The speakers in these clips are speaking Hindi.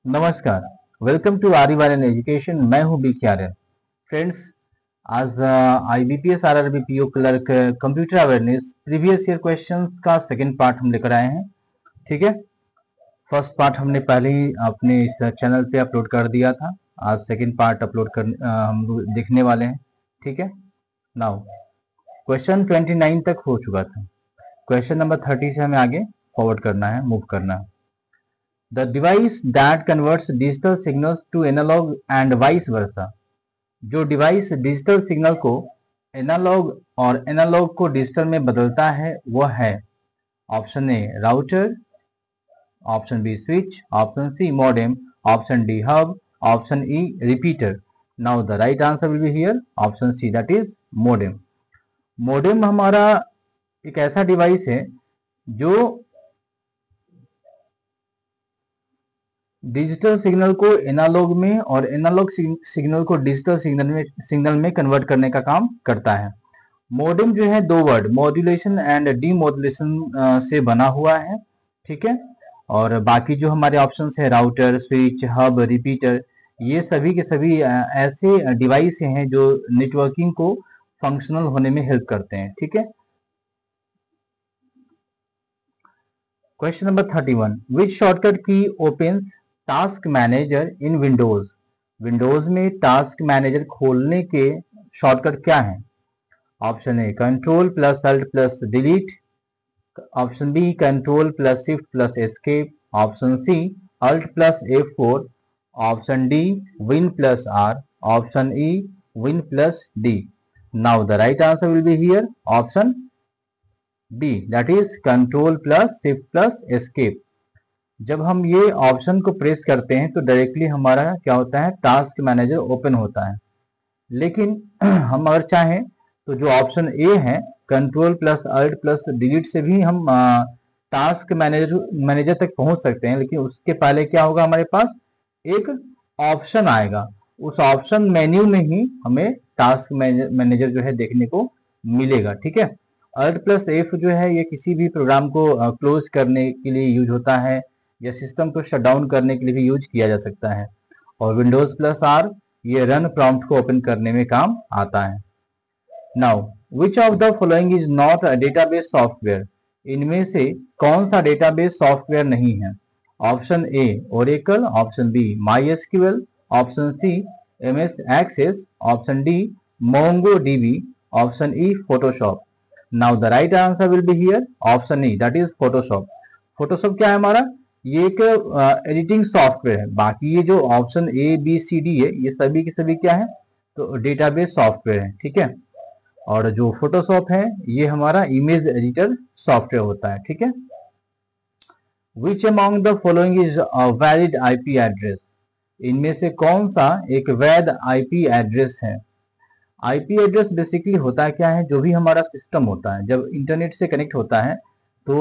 नमस्कार, वेलकम टू आर्यवर्धन एजुकेशन। मैं हूं बी के आर्यन। फ्रेंड्स, आज IBPS RRB PO clerk computer awareness previous year questions का सेकंड पार्ट हम लेकर आए हैं। ठीक है, फर्स्ट पार्ट हमने पहले ही अपने इस चैनल पे अपलोड कर दिया था। आज सेकंड पार्ट अपलोड कर हम लोग देखने वाले हैं। ठीक है, नाउ क्वेश्चन 29 तक हो चुका था। क्वेश्चन नंबर 30 से हमें आगे फॉरवर्ड करना है, मूव करना है। The device that converts digital signals to analog and vice versa। जो डिवाइस डिजिटल सिग्नल को एनालॉग और एनालॉग को डिजिटल में बदलता है वह है option A router, option B switch, option C modem, option D hub, option E repeater. Now the right answer will be here option C, that is modem. Modem हमारा एक ऐसा डिवाइस है जो डिजिटल सिग्नल को एनालॉग में और एनालॉग सिग्नल को डिजिटल सिग्नल में कन्वर्ट करने का काम करता है। मॉडेम जो है दो वर्ड मॉड्यूलेशन एंड डीमॉड्यूलेशन से बना हुआ है। ठीक है, और बाकी जो हमारे ऑप्शंस है राउटर, स्विच, हब, रिपीटर, ये सभी के सभी ऐसे डिवाइस हैं जो नेटवर्किंग को फंक्शनल होने में हेल्प करते हैं। ठीक है, question number 31, which shortcut key opens task manager in Windows. Windows में टास्क मैनेजर खोलने के शॉर्टकट क्या है? Option A control plus alt plus delete, option B control plus shift plus escape, option C alt plus F4, option D win plus R, option E win plus D. Now the right answer will be here option D, that is control plus shift plus escape. जब हम ये ऑप्शन को प्रेस करते हैं तो डायरेक्टली हमारा क्या होता है, टास्क मैनेजर ओपन होता है। लेकिन हम अगर चाहें तो जो ऑप्शन ए है control plus alt plus delete से भी हम टास्क मैनेजर तक पहुंच सकते हैं। लेकिन उसके पहले क्या होगा, हमारे पास एक ऑप्शन आएगा, उस ऑप्शन मेन्यू में ही हमें टास्क मैनेजर जो है देखने को मिलेगा। ठीक है, अल्ट प्लस एफ जो है ये किसी भी प्रोग्राम को क्लोज करने के लिए यूज होता है या सिस्टम को शट डाउन करने के लिए भी यूज किया जा सकता है। और विंडोज प्लस आर ये रन प्रॉम्प्ट को ओपन करने में काम आता है। Now which of the following is not a database software. इनमें से कौन सा डेटाबेस सॉफ्टवेयर नहीं है? Option A Oracle, option B MySQL, option C MS access, option D MongoDB, option E Photoshop. Now the right answer will be here option E, that is Photoshop. Photoshop क्या है हमारा, ये एक एडिटिंग सॉफ्टवेयर है। बाकी ये जो option A B C D है ये सभी के सभी क्या है, तो डेटाबेस सॉफ्टवेयर है। ठीक है, और जो फोटोशॉप है ये हमारा इमेज एडिटर सॉफ्टवेयर होता है। ठीक है, which among the following is valid IP address. इनमें से कौन सा एक वैध IP एड्रेस है? IP एड्रेस बेसिकली होता क्या है, जो भी हमारा सिस्टम होता है जब इंटरनेट से कनेक्ट होता है तो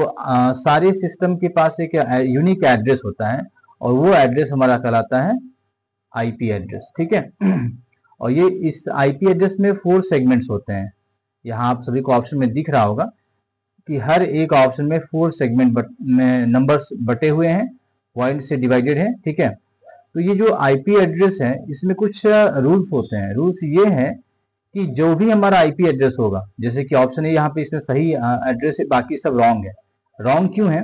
सारे सिस्टम के पास एक यूनिक एड्रेस होता है और वो एड्रेस हमारा कहलाता है IP एड्रेस। ठीक है, और ये इस IP एड्रेस में 4 सेगमेंट्स होते हैं। यहाँ आप सभी को ऑप्शन में दिख रहा होगा कि हर एक ऑप्शन में 4 सेगमेंट में नंबर्स बटे हुए हैं, पॉइंट से डिवाइडेड है। ठीक है, तो ये जो IP एड्रेस है इसमें कुछ रूल्स होते हैं। रूल्स ये है कि जो भी हमारा IP एड्रेस होगा, जैसे कि ऑप्शन ए यहाँ पे इसमें सही एड्रेस है, बाकी सब रॉन्ग है। रॉन्ग क्यों है?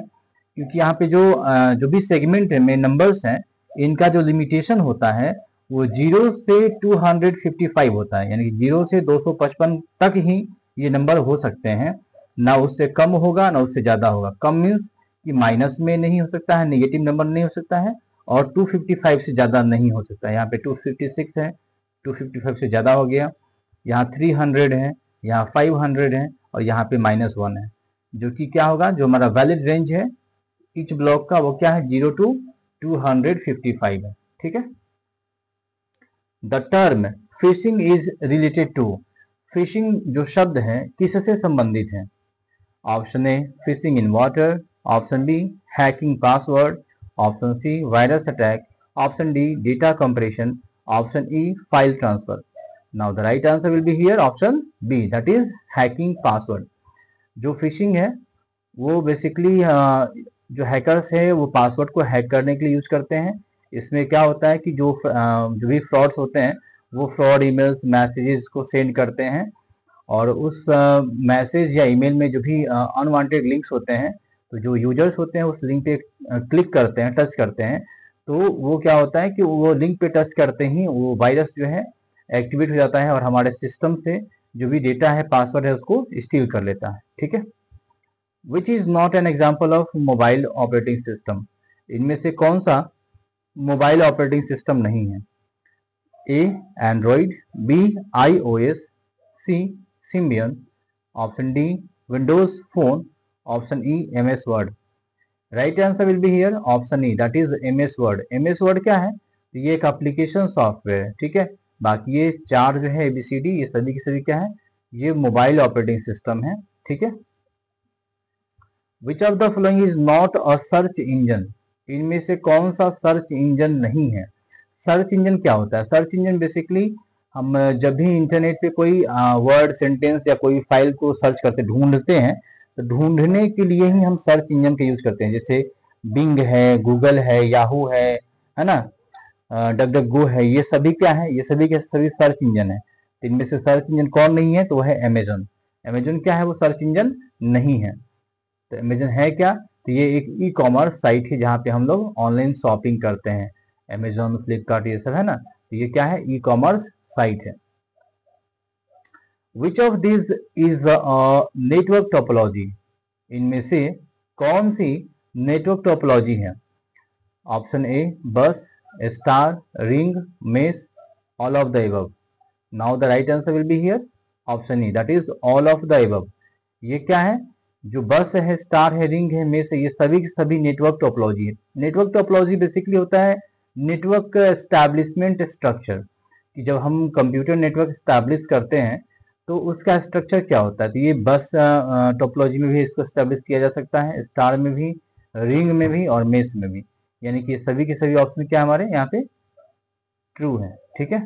क्योंकि यहाँ पे जो भी सेगमेंट में नंबर्स हैं इनका जो लिमिटेशन होता है वो 0 से 255 होता है, यानी कि 0 से 255 तक ही ये नंबर हो सकते हैं, ना उससे कम होगा ना उससे ज्यादा होगा। कम मीन्स कि माइनस में नहीं हो सकता है, नेगेटिव नंबर नहीं हो सकता है, और 255 से ज्यादा नहीं हो सकता है। यहाँ पे 256 है, 255 से ज्यादा हो गया, यहाँ 300 है, यहाँ 500 है, और यहाँ पे -1 है, जो कि क्या होगा, जो हमारा वैलिड रेंज है ईच ब्लॉक का वो क्या है, 0 to 255 है। ठीक है, the term phishing is related to. Phishing जो शब्द है किससे संबंधित है? Option A fishing in water, option B hacking password, option C virus attack, option D data compression, option E file transfer. Now the right answer will be here option B, that is hacking password. जो फिशिंग है वो बेसिकली जो हैकर्स है वो पासवर्ड को हैक करने के लिए यूज करते हैं, इसमें क्या होता है कि जो भी फ्रॉड्स होते हैं वो फ्रॉड ईमेल्स मैसेजेस को सेंड करते हैं, और उस मैसेज या ईमेल में जो भी अनवांटेड लिंक्स होते हैं, तो जो यूजर्स होते हैं उस लिंक पे क्लिक करते हैं, टच करते हैं, तो वो क्या होता है कि वो लिंक पे टच करते ही वो वायरस जो है एक्टिवेट हो जाता है और हमारे सिस्टम से जो भी डेटा है, पासवर्ड है, उसको स्टील कर लेता है। ठीक है। Which is not an example of mobile operating system, इनमें से कौन सा मोबाइल ऑपरेटिंग सिस्टम नहीं है? A Android, B iOS, C Symbian, option D Windows phone, option E MS Word. Right answer will be here option E, that is MS Word. MS Word क्या है? तो ये एक एप्लीकेशन सॉफ्टवेयर है। ठीक है। बाकी ये चार जो है ABCD, ये सभी के सभी क्या है? ये मोबाइल ऑपरेटिंग सिस्टम है। ठीक है। Which of the following is not a search engine, इनमें से कौन सा सर्च इंजन नहीं है? सर्च इंजन क्या होता है? सर्च इंजन बेसिकली हम जब भी इंटरनेट पे कोई वर्ड, सेंटेंस या कोई फाइल को सर्च करते, ढूंढते हैं, तो ढूंढने के लिए ही हम सर्च इंजन का यूज करते हैं। जैसे बिंग है, गूगल है, याहू है ना, डक डक गो है, ये सभी क्या है? ये सभी के सभी सर्च इंजन है। तो इनमें से सर्च इंजन कौन नहीं है? तो वो है अमेजन। अमेजन क्या है? वो सर्च इंजन नहीं है। तो अमेजन है क्या? तो ये एक ई कॉमर्स साइट है जहाँ पे हम लोग ऑनलाइन शॉपिंग करते हैं। अमेजोन, फ्लिपकार्ट, ये सब है ना, तो ये क्या है? ई कॉमर्स साइट है। Which of this is network topology, इनमें से कौन सी नेटवर्क टोपोलॉजी है? ऑप्शन ए बस, star, ring, mess, all of the above. Now the right answer will be here option E, that is all of the above. ये क्या है? जो बस है, स्टार है, रिंग है, मेस है, ये सभी के सभी नेटवर्क टोपोलॉजी है। नेटवर्क टोपोलॉजी बेसिकली होता है नेटवर्क एस्टैब्लिशमेंट स्ट्रक्चर, कि जब हम कंप्यूटर नेटवर्क एस्टैब्लिश करते हैं तो उसका स्ट्रक्चर क्या होता है। तो ये बस टोपोलॉजी में भी इसको एस्टैब्लिश किया जा सकता है, स्टार में भी, रिंग में भी और मेस में भी। यानी कि सभी के सभी ऑप्शन क्या हमारे यहाँ पे ट्रू है। ठीक है।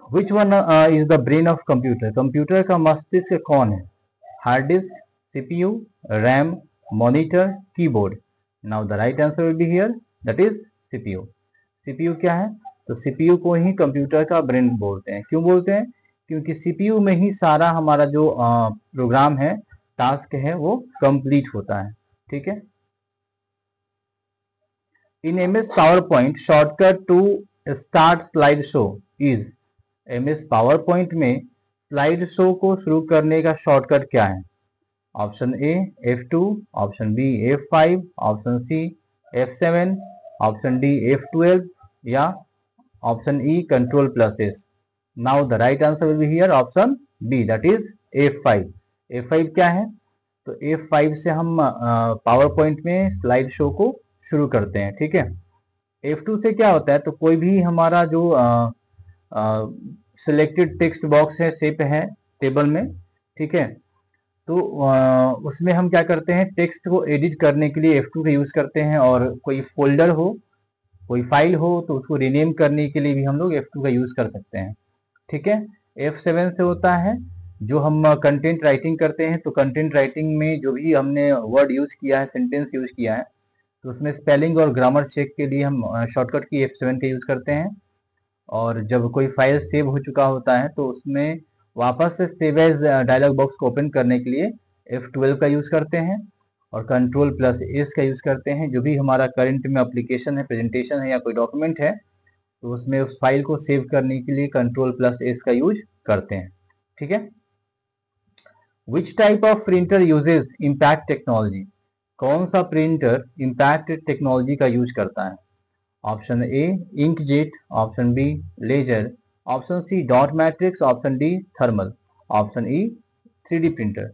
Which one is the brain of computer, computer का मस्तिष्क कौन है? Hard disk, CPU, RAM, monitor, keyboard. Now the right answer will be here, that is CPU। CPU क्या है? तो CPU को ही कंप्यूटर का ब्रेन बोलते हैं। क्यों बोलते हैं? क्योंकि CPU में ही सारा हमारा जो प्रोग्राम है, टास्क है, वो कंप्लीट होता है। ठीक है। In MS PowerPoint shortcut to start slide show is, MS PowerPoint में स्लाइड शो को शुरू करने का शॉर्टकट क्या है? Option A F2, option B F5, option C F7, option D F12 या option E Ctrl+S। Now the right answer will be here option B, that is F5। F5 क्या है? तो F5 से हम पावर पॉइंट में स्लाइड शो को शुरू करते हैं। ठीक है। F2 से क्या होता है? तो कोई भी हमारा जो सिलेक्टेड टेक्स्ट बॉक्स है, शेप है टेबल में, ठीक है, तो उसमें हम क्या करते हैं? टेक्स्ट को एडिट करने के लिए F2 का यूज करते हैं, और कोई फोल्डर हो, कोई फाइल हो, तो उसको रीनेम करने के लिए भी हम लोग F2 का यूज कर सकते हैं। ठीक है। F7 से होता है जो हम कंटेंट राइटिंग करते हैं, तो कंटेंट राइटिंग में जो भी हमने वर्ड यूज किया है, सेंटेंस यूज किया है, तो उसमें स्पेलिंग और ग्रामर चेक के लिए हम शॉर्टकट की F7 का यूज करते हैं। और जब कोई फाइल सेव हो चुका होता है तो उसमें वापस से सेव एज डायलॉग बॉक्स को ओपन करने के लिए F12 का यूज करते हैं, और Ctrl+S का यूज करते हैं। जो भी हमारा करंट में एप्लीकेशन है, प्रेजेंटेशन है या कोई डॉक्यूमेंट है, तो उसमें उस फाइल को सेव करने के लिए Ctrl+S का यूज करते हैं। ठीक है। Which type of printer uses impact technology, कौन सा प्रिंटर इम्पैक्ट टेक्नोलॉजी का यूज करता है? Option A inkjet, option B laser, option C dot matrix, option D thermal, option E 3D printer.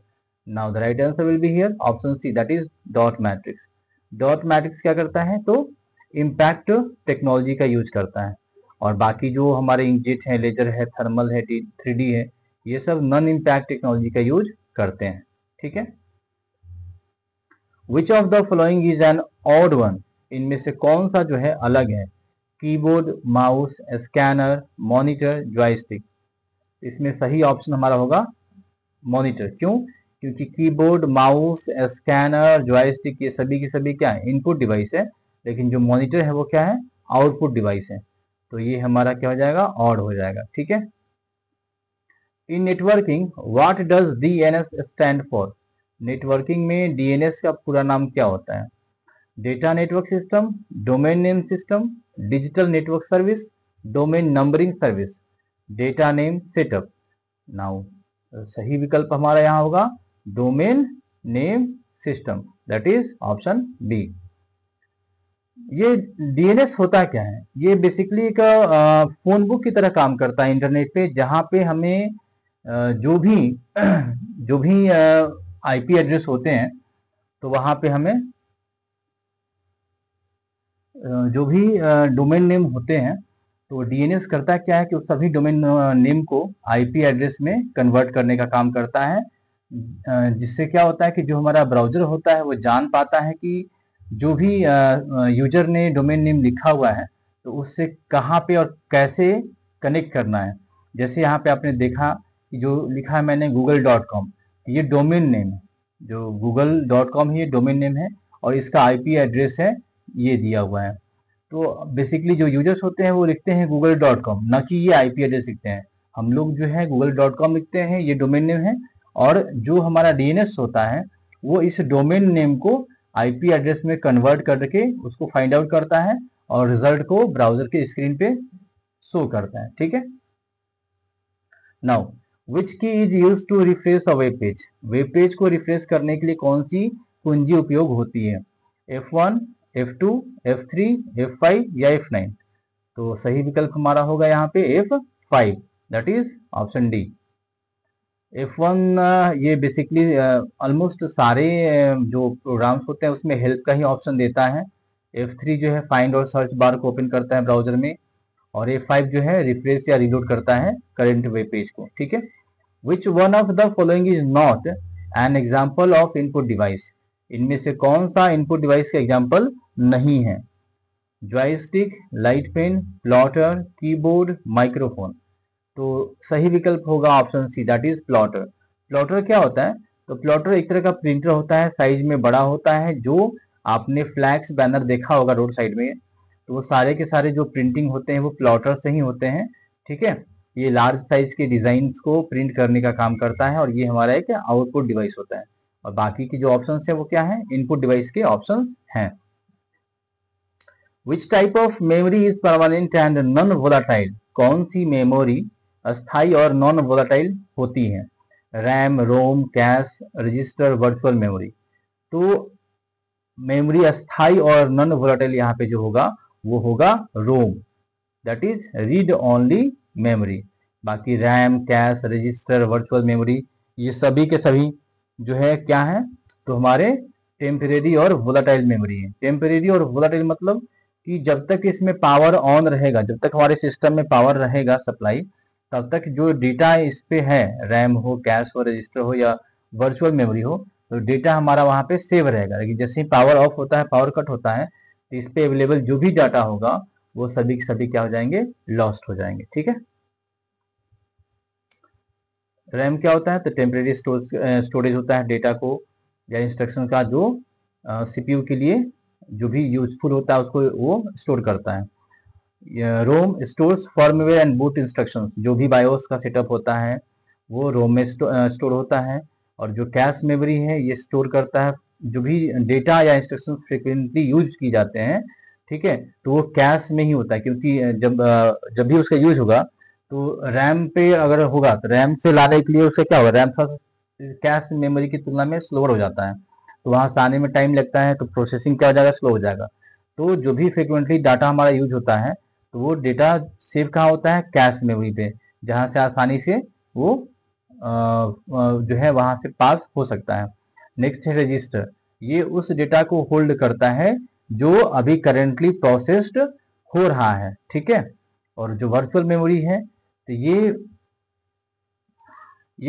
Now the right answer will be here option C, that is dot matrix. Dot matrix क्या करता है? तो इम्पैक्ट टेक्नोलॉजी का यूज करता है, और बाकी जो हमारे इंकजेट है, लेजर है, थर्मल है, 3D है, ये सब नॉन इम्पैक्ट टेक्नोलॉजी का यूज करते हैं। ठीक है। Which of the following is an odd one, इनमें से कौन सा जो है अलग है? Keyboard, mouse, scanner, monitor, joystick. इसमें सही ऑप्शन हमारा होगा मॉनिटर। क्यों? क्योंकि कीबोर्ड, माउस, स्कैनर, जॉयस्टिक ये सभी के सभी क्या है, इनपुट डिवाइस है, लेकिन जो मॉनिटर है वो क्या है, आउटपुट डिवाइस है। तो ये हमारा क्या हो जाएगा, ऑड हो जाएगा। ठीक है। In networking what does DNS stand for? Networking में डीएनएस का पूरा नाम क्या होता है? Data network system, domain name system, digital network service, domain numbering service, data name setup. Now सही विकल्प हमारा यहाँ होगा domain name system, that is option B. ये डीएनएस होता क्या है? ये बेसिकली एक फोन बुक की तरह काम करता है इंटरनेट पे, जहाँ पे हमें जो भी जो भी आईपी एड्रेस होते हैं, तो वहां पे हमें जो भी डोमेन नेम होते हैं, तो डीएनएस करता क्या है कि उस सभी डोमेन नेम को आईपी एड्रेस में कन्वर्ट करने का काम करता है, जिससे क्या होता है कि जो हमारा ब्राउजर होता है वो जान पाता है कि जो भी यूजर ने डोमेन नेम लिखा हुआ है, तो उससे कहाँ पे और कैसे कनेक्ट करना है। जैसे यहाँ पे आपने देखा कि जो लिखा है मैंने google.com, ये डोमेन नेम है, जो google.com ही ये डोमेन नेम है, और इसका आईपी एड्रेस है ये दिया हुआ है। तो बेसिकली जो यूजर्स होते हैं वो लिखते हैं google.com, ना कि ये आईपी एड्रेस लिखते हैं। हम लोग जो है google.com लिखते हैं, ये डोमेन नेम है, और जो हमारा डीएनएस होता है वो इस डोमेन नेम को आईपी एड्रेस में कन्वर्ट करके उसको फाइंड आउट करता है और रिजल्ट को ब्राउजर के स्क्रीन पे शो करता है। ठीक है। Now which key is use to refresh a web page? Web page को रिफ्रेश करने के लिए कौन सी कुंजी उपयोग होती है? F1, F2, F3, F5 या F9? तो सही विकल्प हमारा होगा यहाँ पे F5, that is option D. F1 ये बेसिकली ऑलमोस्ट सारे जो प्रोग्राम्स होते हैं उसमें हेल्प का ही ऑप्शन देता है। F3 जो है फाइंड और सर्च बार को ओपन करता है ब्राउजर में, और F5 जो है रिफ्रेश या रीलोड करता है करंट वेब पेज को। ठीक है। Which one of the following is not an example of input device? इनमें से कौन सा इनपुट डिवाइस का एग्जाम्पल नहीं है? Joystick, light pen, plotter, keyboard, microphone. तो सही विकल्प होगा option C, that is plotter. Plotter क्या होता है? तो प्लॉटर एक तरह का प्रिंटर होता है, साइज में बड़ा होता है। जो आपने फ्लैक्स बैनर देखा होगा रोड साइड में, तो वो सारे के सारे जो प्रिंटिंग होते हैं वो प्लॉटर से ही होते हैं। ठीक है। ये लार्ज साइज के डिजाइन को प्रिंट करने का काम करता है, और ये हमारा एक आउटपुट डिवाइस होता है। और बाकी की जो ऑप्शन है वो क्या है, इनपुट डिवाइस के ऑप्शन हैं। विच type of memory is permanent and non volatile? कौन सी मेमोरी अस्थाई और नॉन वोलाटाइल होती है? रैम, रोम, कैश, रजिस्टर, वर्चुअल मेमोरी। तो मेमोरी अस्थाई और नॉन वोलाटाइल यहाँ पे जो होगा वो होगा ROM, that is read only memory. बाकी RAM, cache, register, virtual memory ये सभी के सभी जो है क्या है, तो हमारे टेम्परेरी और वोलाटाइल मेमोरी है। टेम्परेरी और वोलाटाइल मतलब कि जब तक इसमें पावर ऑन रहेगा, जब तक हमारे सिस्टम में पावर रहेगा सप्लाई, तब तक जो डेटा इस पे है, रैम हो, कैश हो, रजिस्टर हो या वर्चुअल मेमोरी हो, तो डेटा हमारा वहां पे सेव रहेगा। लेकिन जैसे ही पावर ऑफ होता है, पावर कट होता है, तो इस पे अवेलेबल जो भी डाटा होगा वो सभी के सभी क्या हो जाएंगे, लॉस्ट हो जाएंगे। ठीक है। रैम क्या होता है? तो टेम्परेरी स्टोरेज होता है डेटा को या इंस्ट्रक्शन का, जो सीपीयू के लिए जो भी यूजफुल होता है उसको वो स्टोर करता है। ROM stores firmware and boot instructions, जो भी बायोस का सेटअप होता है वो रोम में स्टोर होता है। और जो कैश मेमोरी है ये स्टोर करता है जो भी डेटा या इंस्ट्रक्शन फ्रिक्वेंटली यूज की जाते हैं। ठीक है। तो वो कैश में ही होता है, क्योंकि जब भी उसका यूज होगा तो रैम पे अगर होगा तो रैम से लाने के लिए उसे क्या होगा, रैम थोड़ा कैश मेमोरी की तुलना में स्लोअर हो जाता है, तो वहां से आने में टाइम लगता है, तो प्रोसेसिंग क्या हो जाएगा, स्लो हो जाएगा। तो जो भी फ्रिक्वेंटली डाटा हमारा यूज होता है, तो वो डेटा सेव कहाँ होता है, कैश मेमोरी पे, जहां से आसानी से वो जो है वहां से पास हो सकता है। नेक्स्ट है रजिस्टर, ये उस डेटा को होल्ड करता है जो अभी करेंटली प्रोसेस्ड हो रहा है। ठीक है। और जो वर्चुअल मेमोरी है, तो ये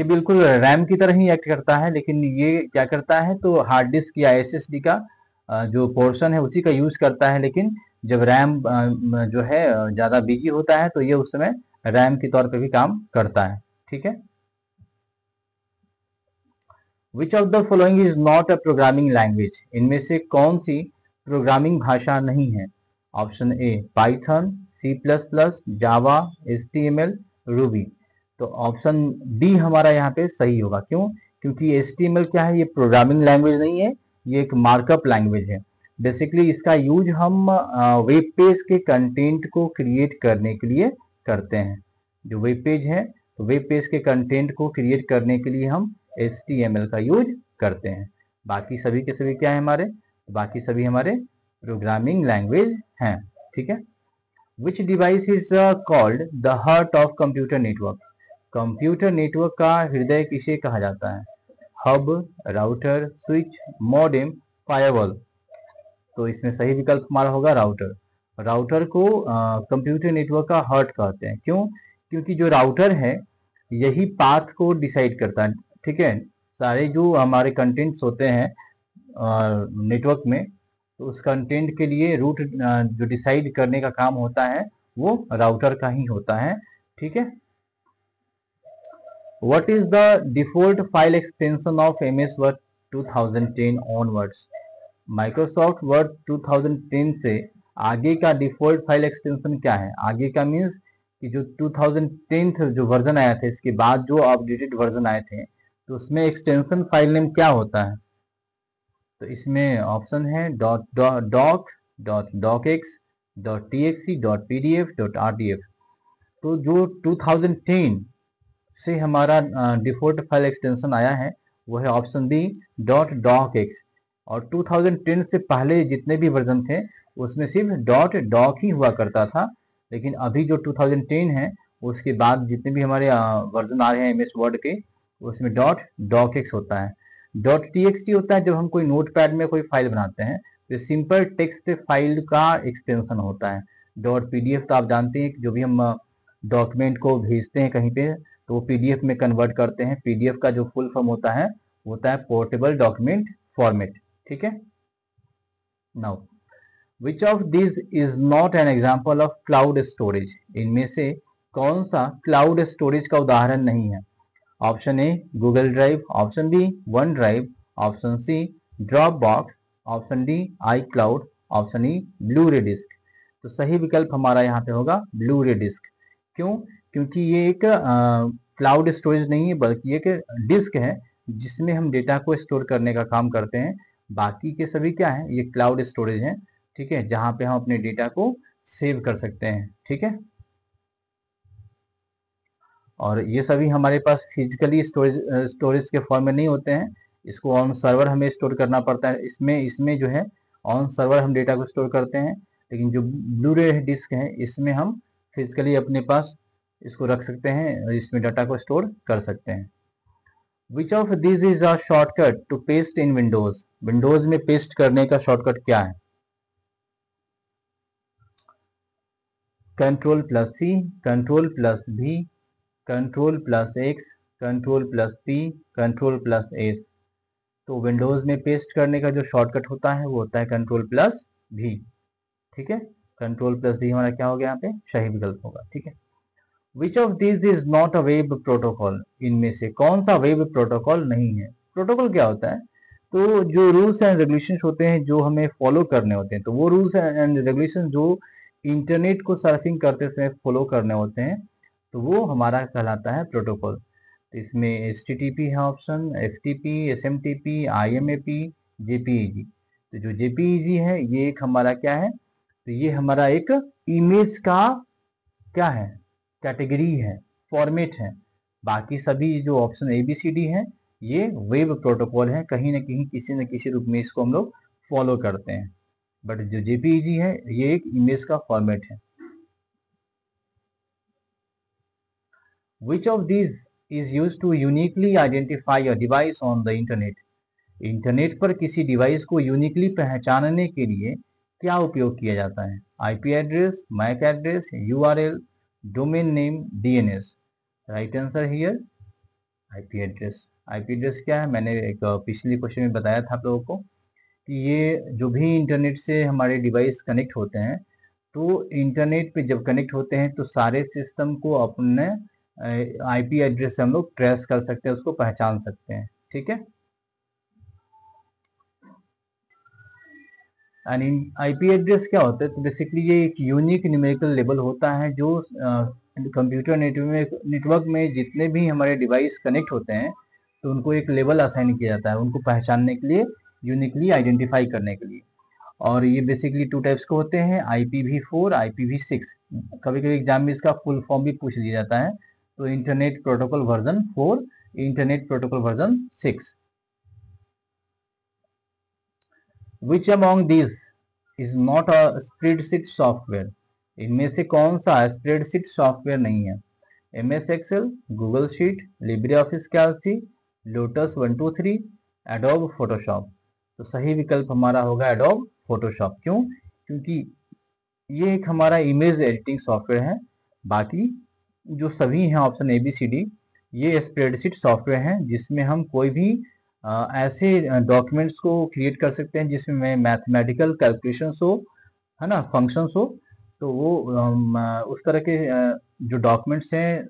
बिल्कुल रैम की तरह ही एक्ट करता है, लेकिन ये क्या करता है, तो हार्ड डिस्क या एसएसडी का जो पोर्शन है उसी का यूज करता है। लेकिन जब रैम जो है ज्यादा बिजी होता है, तो ये उस समय रैम के तौर पे भी काम करता है। ठीक है। Which of the following is not a programming language, इनमें से कौन सी प्रोग्रामिंग भाषा नहीं है? Option A Python, C plus plus, Java, HTML, Ruby. तो ऑप्शन डी हमारा यहाँ पे सही होगा। क्यों? क्योंकि HTML क्या है, ये प्रोग्रामिंग लैंग्वेज नहीं है, ये एक मार्कअप लैंग्वेज है। बेसिकली इसका यूज हम वेब पेज के कंटेंट को क्रिएट करने के लिए करते हैं। जो वेब पेज है, तो वेब पेज के कंटेंट को क्रिएट करने के लिए हम HTML का यूज करते हैं। बाकी सभी के सभी क्या है हमारे? बाकी सभी हमारे प्रोग्रामिंग लैंग्वेज हैं। ठीक है। विच device is called the heart of computer network? Computer network का हृदय किसे कहा जाता है? Hub, router, switch, modem, firewall. तो इसमें सही विकल्प हमारा होगा राउटर। राउटर को कंप्यूटर नेटवर्क का हार्ट कहते हैं। क्यों? क्योंकि जो राउटर है यही पाथ को डिसाइड करता है। ठीक है। सारे जो हमारे कंटेंट्स होते हैं नेटवर्क में, तो उस कंटेंट के लिए रूट जो डिसाइड करने का काम होता है वो राउटर का ही होता है। ठीक है। What is the default file extension of MS word 2010 onwards? Microsoft word 2010 से आगे का डिफॉल्ट फाइल एक्सटेंशन क्या है? आगे का मीन्स कि जो 2010 जो वर्जन आया था, इसके बाद जो अपडेटेड वर्जन आए थे, तो उसमें एक्सटेंशन फाइल नेम क्या होता है? तो इसमें ऑप्शन है dot doc, dot docx, dot TXT, dot PDF, dot RTF। तो जो 2010 से हमारा डिफॉल्ट फाइल एक्सटेंशन आया है वो है ऑप्शन बी डॉट डॉकएक्स। और 2010 से पहले जितने भी वर्जन थे उसमें सिर्फ डॉट डॉक ही हुआ करता था, लेकिन अभी जो 2010 है उसके बाद जितने भी हमारे वर्जन आ रहे हैं MS वर्ड के, उसमें डॉट डॉकएक्स होता है। डॉट TXT होता है जब हम कोई नोटपैड में कोई फाइल बनाते हैं, तो सिंपल टेक्स्ट फाइल का एक्सटेंशन होता है। डॉट PDF तो आप जानते हैं कि जो भी हम डॉक्यूमेंट को भेजते हैं कहीं पे, तो वो PDF में कन्वर्ट करते हैं। PDF का जो फुल फॉर्म होता है वो होता है पोर्टेबल डॉक्यूमेंट फॉर्मेट। ठीक है। Now which of this is not an example of cloud storage? इनमें से कौन सा क्लाउड स्टोरेज का उदाहरण नहीं है? Option A Google Drive, option B OneDrive, option C Dropbox, option D iCloud, option E Blu ray disc. तो सही विकल्प हमारा यहाँ पे होगा ब्लू रे डिस्क। क्यों? क्योंकि ये एक क्लाउड स्टोरेज नहीं है बल्कि एक डिस्क है जिसमें हम डेटा को स्टोर करने का काम करते हैं। बाकी के सभी क्या है, ये क्लाउड स्टोरेज है। ठीक है। जहां पे हम अपने डेटा को सेव कर सकते हैं। ठीक है। और ये सभी हमारे पास फिजिकली स्टोरेज के फॉर्म में नहीं होते हैं। इसको ऑन सर्वर हमें स्टोर करना पड़ता है। इसमें जो है ऑन सर्वर हम डेटा को स्टोर करते हैं, लेकिन जो ब्लू रे डिस्क है इसमें हम फिजिकली अपने पास इसको रख सकते हैं और इसमें डाटा को स्टोर कर सकते हैं। Which of this is a shortcut to paste in Windows? Windows में पेस्ट करने का शॉर्टकट क्या है? Ctrl+C, Ctrl+V, Ctrl+X, Ctrl+P, Ctrl+S। तो विंडोज में पेस्ट करने का जो शॉर्टकट होता है वो होता है Ctrl+V। ठीक है। Ctrl+V हमारा क्या हो गया? यहाँ पे सही विकल्प होगा। ठीक है। Which of this is not a web protocol? इनमें से कौन सा वेब प्रोटोकॉल नहीं है? प्रोटोकॉल क्या होता है? तो जो रूल्स एंड रेगुलेशंस होते हैं जो हमें फॉलो करने होते हैं, तो वो रूल्स एंड रेगुलेशंस जो इंटरनेट को सर्फिंग करते समय फॉलो करने होते हैं, तो वो हमारा कहलाता है प्रोटोकॉल। तो इसमें HTTP है option, FTP, SMTP, IMAP, JPEG। तो जो JPEG है ये एक हमारा क्या है? तो ये हमारा एक इमेज का क्या है? कैटेगरी है, फॉर्मेट है। बाकी सभी जो ऑप्शन ABCD है ये वेब प्रोटोकॉल है, कहीं ना कहीं किसी न किसी रूप में इसको हम लोग फॉलो करते हैं। बट जो JPEG है ये एक इमेज का फॉर्मेट है। Which of this is use to uniquely identify a device on the internet? Internet पर किसी डिवाइस को यूनिकली पहचानने के लिए क्या उपयोग किया जाता है? IP address, MAC address, URL, domain name, DNS। Right answer here IP address. IP address क्या है? मैंने एक पिछले क्वेश्चन में बताया था आप लोगों को कि ये जो भी इंटरनेट से हमारे डिवाइस कनेक्ट होते हैं, तो इंटरनेट पे जब कनेक्ट होते हैं तो सारे सिस्टम को अपने IP एड्रेस से हम लोग ट्रेस कर सकते हैं, उसको पहचान सकते हैं। ठीक है। एंड आईपी एड्रेस क्या होता है? तो बेसिकली ये एक यूनिक न्यूमेरिकल लेबल होता है जो कंप्यूटर नेटवर्क में जितने भी हमारे डिवाइस कनेक्ट होते हैं तो उनको एक लेबल असाइन किया जाता है उनको पहचानने के लिए, यूनिकली आइडेंटिफाई करने के लिए। और ये बेसिकली टू टाइप्स के होते हैं, IPv4, IPv6। कभी कभी एग्जाम में इसका फुल फॉर्म भी पूछ दिया जाता है। तो internet protocol version 4, internet protocol version 6। Which among this is not a spreadsheet software? इनमें से कौन सा स्प्रेडशीट सॉफ्टवेयर नहीं है? MS Excel, Google sheet, Libre Office Calc, Lotus 123, Adobe Photoshop. तो सही विकल्प हमारा होगा एडोब फोटोशॉप। क्यों? क्योंकि ये एक हमारा इमेज एडिटिंग सॉफ्टवेयर है। बाकी जो सभी हैं ऑप्शन ABCD ये स्प्रेडशीट सॉफ्टवेयर हैं जिसमें हम कोई भी ऐसे डॉक्यूमेंट्स को क्रिएट कर सकते हैं जिसमें मैथमेटिकल कैलकुलेशंस हो, है ना, फंक्शंस हो। तो वो उस तरह के जो डॉक्यूमेंट्स हैं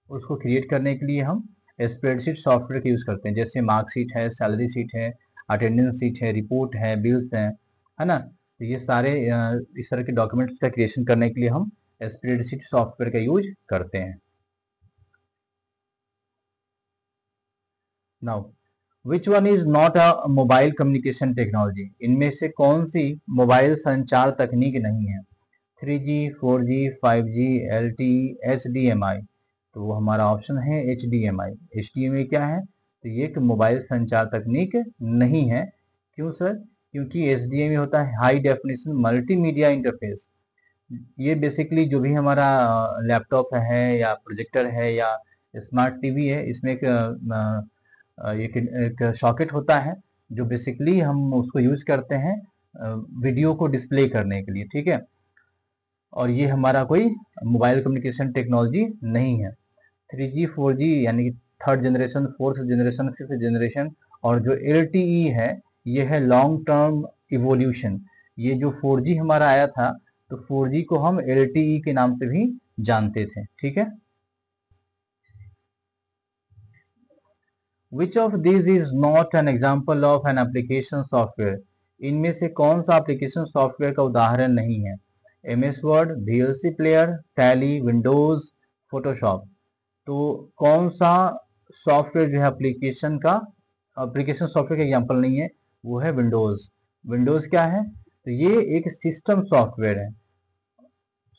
उसको क्रिएट करने के लिए हम स्प्रेडशीट सॉफ्टवेयर का यूज़ करते हैं। जैसे मार्कशीट है, सैलरी शीट है, अटेंडेंस शीट है, रिपोर्ट है, बिल्स हैं, है ना। तो ये सारे इस तरह के डॉक्यूमेंट्स का क्रिएशन करने के लिए हम स्प्रेडशीट सॉफ्टवेयर का यूज करते हैं। Now which one is not a mobile communication technology? इनमें से कौन सी मोबाइल संचार तकनीक नहीं है? 3G, 4G, 5G, LTE, HDMI। तो वो हमारा ऑप्शन है HDMI। HDMI क्या है? तो ये एक मोबाइल संचार तकनीक नहीं है। क्यों सर? क्योंकि HDMI होता है हाई डेफिनेशन मल्टीमीडिया इंटरफेस। ये बेसिकली जो भी हमारा लैपटॉप है या प्रोजेक्टर है या स्मार्ट टीवी है, इसमें एक सॉकेट होता है जो बेसिकली हम उसको यूज करते हैं वीडियो को डिस्प्ले करने के लिए, ठीक है। और ये हमारा कोई मोबाइल कम्युनिकेशन टेक्नोलॉजी नहीं है। 3G, 4G यानी कि third generation, fourth generation, fifth generation, और जो LTE है ये है लॉन्ग टर्म इवोल्यूशन। ये जो 4G हमारा आया था तो 4G को हम LTE के नाम से भी जानते थे, ठीक है। Which of this is not an example of an application software? इनमें से कौन सा एप्लीकेशन सॉफ्टवेयर का उदाहरण नहीं है? MS word, VLC player, tally, Windows, Photoshop. तो कौन सा सॉफ्टवेयर जो है एप्लीकेशन सॉफ्टवेयर का एग्जाम्पल नहीं है? वो है विंडोज। विंडोज क्या है? तो ये एक सिस्टम सॉफ्टवेयर है।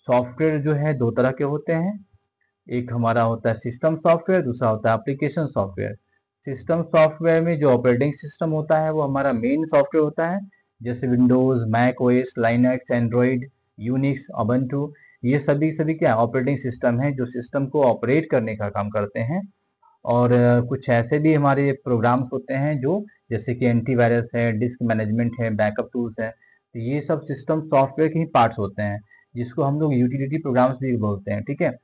सॉफ्टवेयर जो है दो तरह के होते हैं, एक हमारा होता है सिस्टम सॉफ्टवेयर, दूसरा होता है एप्लीकेशन सॉफ्टवेयर। सिस्टम सॉफ्टवेयर में जो ऑपरेटिंग सिस्टम होता है वो हमारा मेन सॉफ्टवेयर होता है, जैसे Windows, Mac OS, Linux, Android, Unix, Ubuntu. ये सभी सभी क्या ऑपरेटिंग सिस्टम है जो सिस्टम को ऑपरेट करने का काम करते हैं। और कुछ ऐसे भी हमारे प्रोग्राम्स होते हैं जो जैसे कि एंटीवायरस है, डिस्क मैनेजमेंट है, बैकअप टूल्स है। तो ये सब सिस्टम सॉफ्टवेयर के ही पार्ट्स होते हैं जिसको हम लोग यूटिलिटी प्रोग्राम्स भी बोलते हैं, ठीक है।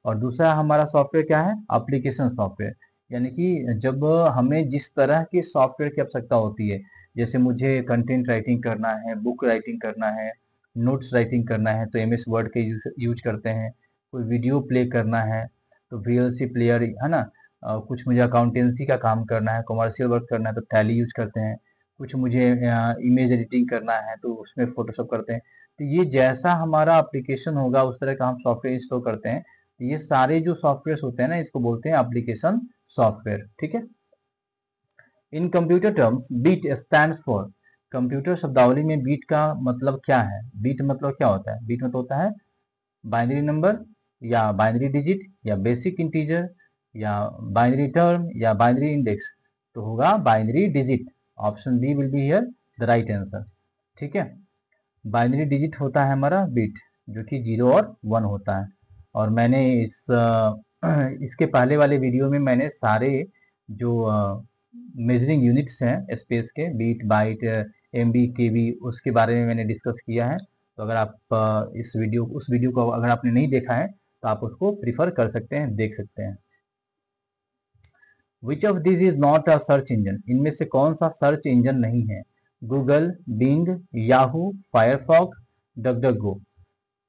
और दूसरा हमारा सॉफ्टवेयर क्या है? Application software. यानी कि जब हमें जिस तरह के सॉफ्टवेयर की आवश्यकता होती है, जैसे मुझे कंटेंट राइटिंग करना है, बुक राइटिंग करना है, नोट्स राइटिंग करना है तो MS वर्ड के यूज करते हैं। कोई वीडियो प्ले करना है तो VLC प्लेयर, है ना। कुछ मुझे अकाउंटेंसी का काम करना है, कॉमर्शियल वर्क करना है तो टैली यूज करते हैं। कुछ मुझे इमेज एडिटिंग करना है तो उसमें फोटोशॉप करते हैं। तो ये जैसा हमारा एप्लीकेशन होगा उस तरह का हम सॉफ्टवेयर इंस्टॉल करते हैं। तो ये सारे जो सॉफ्टवेयर होते हैं ना इसको बोलते हैं एप्लीकेशन सॉफ्टवेयर, ठीक है। In computer terms bit stands for. Computer शब्दावली में बीट का मतलब क्या है? बीट मतलब क्या होता है? बीट मतलब होता है बाइनरी नंबर या बाइनरी डिजिट या बेसिक इंटीजर या बाइनरी टर्म या बाइनरी इंडेक्स। तो होगा binary digit. Option B will be here the right answer, ठीक है। बाइनरी डिजिट होता है हमारा बिट जो कि 0 और 1 होता है। और मैंने इसके पहले वाले वीडियो में मैंने सारे जो मेजरिंग यूनिट्स हैं स्पेस के, बीट, बाइट, MB, KB, उसके बारे में मैंने डिस्कस किया है। तो अगर आप उस वीडियो को अगर आपने नहीं देखा है तो आप उसको प्रिफर कर सकते हैं, देख सकते हैं। Which of this is not a search engine? इनमें से कौन सा सर्च इंजन नहीं है? Google, Bing, Yahoo, Firefox, DuckDuckGo.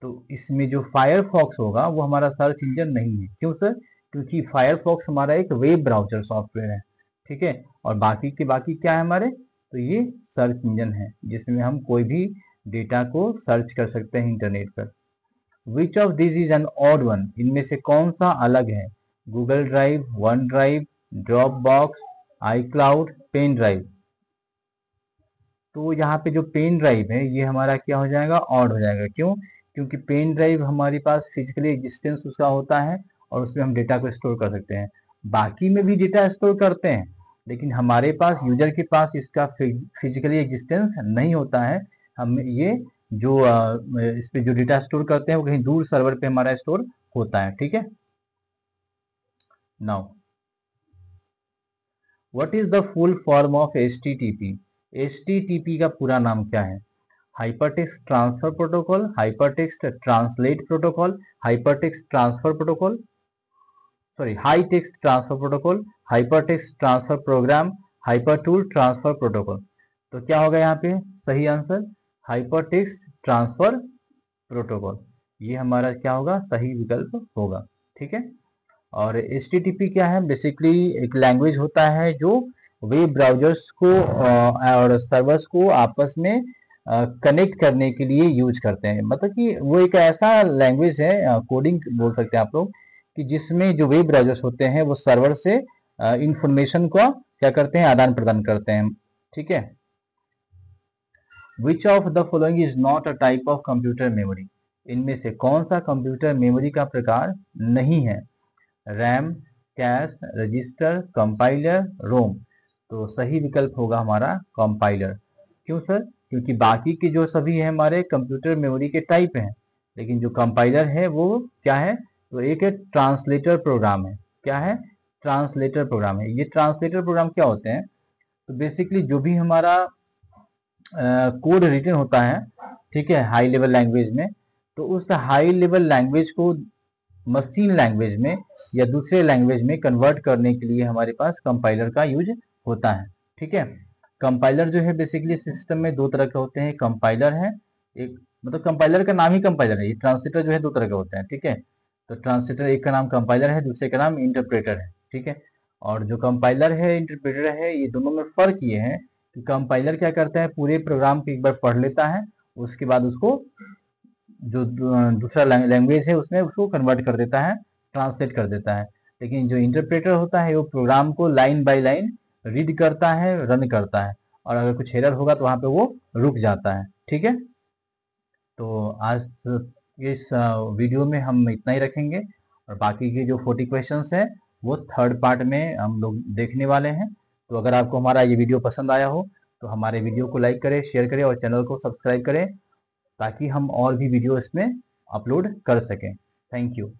तो इसमें जो फायरफॉक्स होगा वो हमारा सर्च इंजन नहीं है। क्यों सर? क्योंकि फायरफॉक्स हमारा एक वेब ब्राउजर सॉफ्टवेयर है, ठीक है। और बाकी के बाकी क्या है हमारे? तो ये सर्च इंजन है जिसमें हम कोई भी डेटा को सर्च कर सकते हैं इंटरनेट पर। Which of this is an odd one, इनमें से कौन सा अलग है? Google Drive, OneDrive, drive Dropbox iCloud ड्राइव। तो यहाँ पे जो पेन ड्राइव है ये हमारा क्या हो जाएगा? ऑड हो जाएगा। क्यों? क्योंकि पेन ड्राइव हमारे पास फिजिकली एग्जिस्टेंस उसका होता है और उसमें हम डेटा को स्टोर कर सकते हैं। बाकी में भी डेटा स्टोर करते हैं, लेकिन हमारे पास, यूजर के पास इसका फिजिकली एग्जिस्टेंस नहीं होता है। हम ये जो इस पे जो डेटा स्टोर करते हैं वो कहीं दूर सर्वर पे हमारा स्टोर होता है। ठीक है। Now what is the full form of HTTP? HTTP का पूरा नाम क्या है? Hypertext transfer protocol, hypertext translate protocol, hypertext transfer protocol, sorry high text transfer protocol, hypertext transfer program, hyper tool transfer protocol. तो क्या होगा यहाँ पे सही आंसर? Hypertext transfer protocol. ये हमारा क्या होगा? सही विकल्प होगा। ठीक है। और HTTP क्या है? बेसिकली एक लैंग्वेज होता है जो वेब ब्राउजर्स को और सर्वर्स को आपस में कनेक्ट करने के लिए यूज करते हैं। मतलब कि वो एक ऐसा लैंग्वेज है, कोडिंग बोल सकते हैं आप लोग, कि जिसमें जो वेब ब्राउजर्स होते हैं वो सर्वर से इंफॉर्मेशन को क्या करते हैं? आदान प्रदान करते हैं। ठीक है। Which of the following is not a type of computer memory? इनमें से कौन सा कंप्यूटर मेमोरी का प्रकार नहीं है? रैम, कैश, रजिस्टर, कंपाइलर, रोम। तो सही विकल्प होगा हमारा कंपाइलर। क्यों सर? क्योंकि बाकी के जो सभी है हमारे कंप्यूटर मेमोरी के टाइप हैं, लेकिन जो कंपाइलर है वो क्या है? तो एक ट्रांसलेटर प्रोग्राम है। क्या है? ट्रांसलेटर प्रोग्राम है। ये ट्रांसलेटर प्रोग्राम क्या होते हैं? तो बेसिकली जो भी हमारा कोड रिटन होता है, ठीक है, हाई लेवल लैंग्वेज में, तो उस हाई लेवल लैंग्वेज को मशीन लैंग्वेज में या दूसरे लैंग्वेज में कन्वर्ट करने के लिए हमारे पास कंपाइलर का यूज होता है। ठीक है। कंपाइलर जो है बेसिकली सिस्टम में दो तरह के होते हैं। कंपाइलर है एक, मतलब कंपाइलर का नाम ही कंपाइलर है। ये ट्रांसलेटर जो है दो तरह के होते हैं। ठीक है। तो ट्रांसलेटर एक का नाम कंपाइलर है, दूसरे का नाम इंटरप्रेटर है। ठीक है। और जो कंपाइलर है, इंटरप्रेटर है, ये दोनों में फर्क ये है कि कंपाइलर क्या करता है? पूरे प्रोग्राम को एक बार पढ़ लेता है, उसके बाद उसको जो दूसरा लैंग्वेज है उसमें उसको कन्वर्ट कर देता है, ट्रांसलेट कर देता है। लेकिन जो इंटरप्रेटर होता है वो प्रोग्राम को लाइन बाय लाइन रीड करता है, रन करता है, और अगर कुछ एरर होगा तो वहां पे वो रुक जाता है। ठीक है। तो आज इस वीडियो में हम इतना ही रखेंगे, और बाकी के जो 40 क्वेश्चंस हैं वो थर्ड पार्ट में हम लोग देखने वाले हैं। तो अगर आपको हमारा ये वीडियो पसंद आया हो तो हमारे वीडियो को लाइक करें, शेयर करें और चैनल को सब्सक्राइब करें, ताकि हम और भी वीडियो इसमें अपलोड कर सकें। Thank you.